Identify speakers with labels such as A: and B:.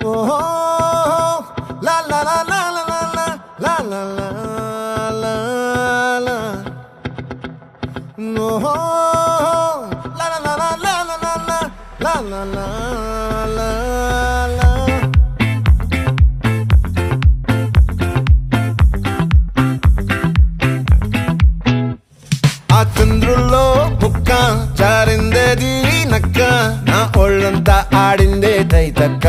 A: ఓహో లా లా లా లా లా లా లా లా లా లా లా ఓహో లా లా లా లా లా లా లా లా లా లా లా లా ఆ చంద్రుల్లో ముక్క జారిందేది నక్క నా ఒళ్ళంతా ఆడిందే తైతక్క